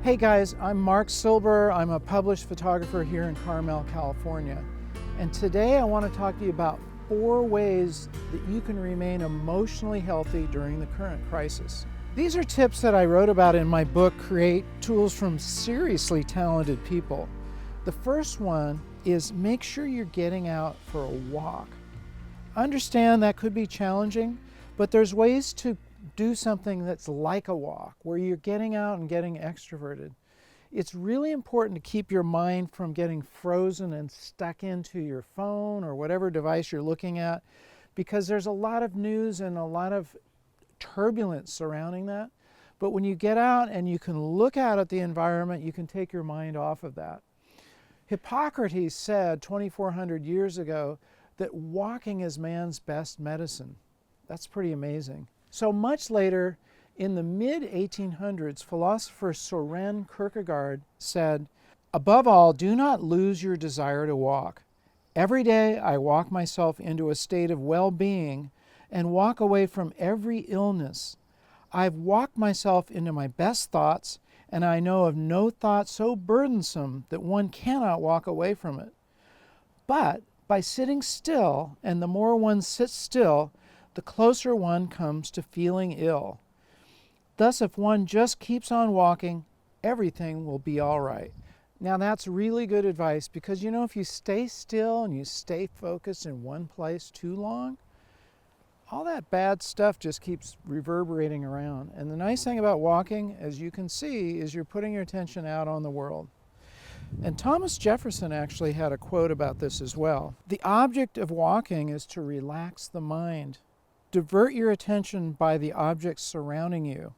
Hey guys, I'm Marc Silber. I'm a published photographer here in Carmel, California. And today I want to talk to you about 4 ways that you can remain emotionally healthy during the current crisis. These are tips that I wrote about in my book, Create Tools from Seriously Talented People. The first one is make sure you're getting out for a walk. Understand that could be challenging, but there's ways to do something that's like a walk, where you're getting out and getting extroverted. It's really important to keep your mind from getting frozen and stuck into your phone or whatever device you're looking at, because there's a lot of news and a lot of turbulence surrounding that. But when you get out and you can look out at the environment, you can take your mind off of that. Hippocrates said 2,400 years ago that walking is man's best medicine. That's pretty amazing. So much later, in the mid-1800s, philosopher Soren Kierkegaard said, "Above all, do not lose your desire to walk. Every day I walk myself into a state of well-being and walk away from every illness. I've walked myself into my best thoughts, and I know of no thought so burdensome that one cannot walk away from it. But by sitting still, and the more one sits still, the closer one comes to feeling ill. Thus, if one just keeps on walking, everything will be all right." Now that's really good advice, because if you stay still and you stay focused in one place too long, all that bad stuff just keeps reverberating around. And the nice thing about walking, as you can see, is you're putting your attention out on the world. And Thomas Jefferson actually had a quote about this as well. "The object of walking is to relax the mind. Divert your attention by the objects surrounding you.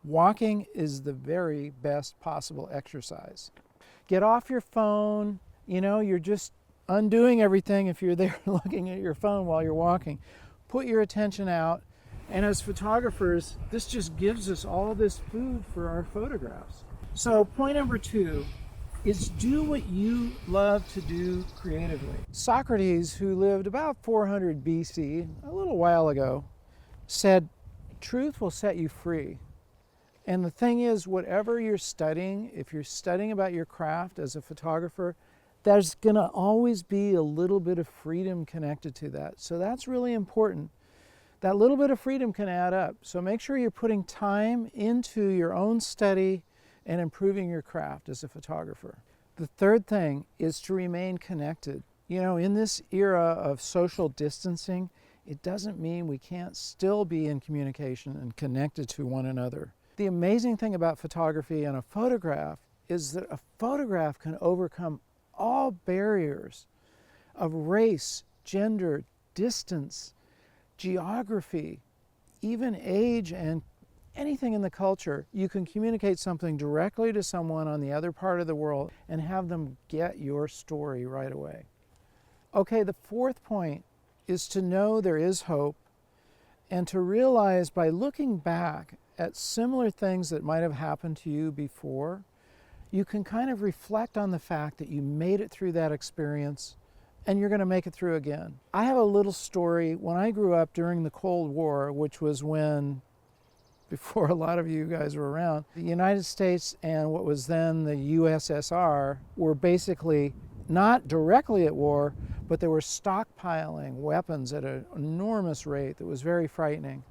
Walking is the very best possible exercise." Get off your phone. You're just undoing everything if you're there looking at your phone while you're walking. Put your attention out. And as photographers, this just gives us all this food for our photographs. So point number 2 is do what you love to do creatively. Socrates, who lived about 400 BC, a little while ago, said, "Truth will set you free." And the thing is, whatever you're studying, if you're studying about your craft as a photographer, there's going to always be a little bit of freedom connected to that. So that's really important. That little bit of freedom can add up. So make sure you're putting time into your own study and improving your craft as a photographer. The third thing is to remain connected. In this era of social distancing, it doesn't mean we can't still be in communication and connected to one another. The amazing thing about photography and a photograph is that a photograph can overcome all barriers of race, gender, distance, geography, even age, and anything in the culture. You can communicate something directly to someone on the other part of the world and have them get your story right away. Okay, the fourth point is to know there is hope, and to realize by looking back at similar things that might have happened to you before, you can kind of reflect on the fact that you made it through that experience and you're going to make it through again. I have a little story. When I grew up during the Cold War, which was before a lot of you guys were around, the United States and what was then the USSR were basically not directly at war, but they were stockpiling weapons at an enormous rate that was very frightening.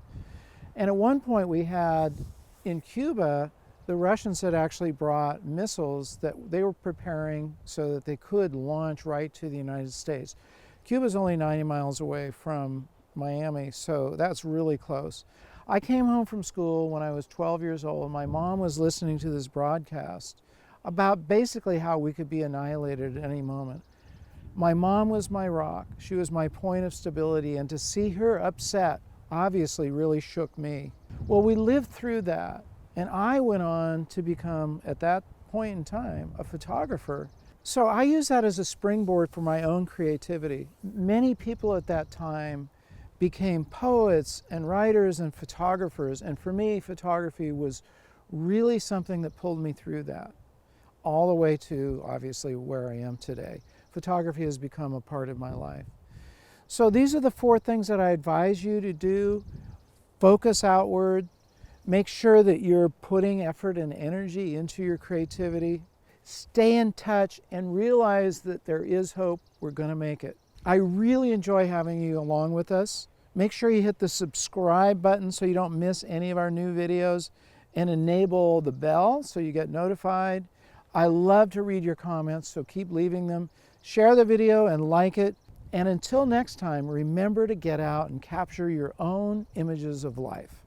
And at one point we had in Cuba, the Russians had actually brought missiles that they were preparing so that they could launch right to the United States. Cuba's only 90 miles away from Miami, so that's really close. I came home from school when I was 12 years old, and my mom was listening to this broadcast about basically how we could be annihilated at any moment. My mom was my rock. She was my point of stability, and to see her upset obviously really shook me. Well, we lived through that, and I went on to become, at that point in time, a photographer. So I use that as a springboard for my own creativity. Many people at that time became poets and writers and photographers, and for me, photography was really something that pulled me through that, all the way to, obviously, where I am today. Photography has become a part of my life. So these are the 4 things that I advise you to do. Focus outward, Make sure that you're putting effort and energy into your creativity. Stay in touch and realize that there is hope. We're going to make it. I really enjoy having you along with us. Make sure you hit the subscribe button so you don't miss any of our new videos, and enable the bell so you get notified. I love to read your comments, so keep leaving them. Share the video and like it. And until next time, remember to get out and capture your own images of life.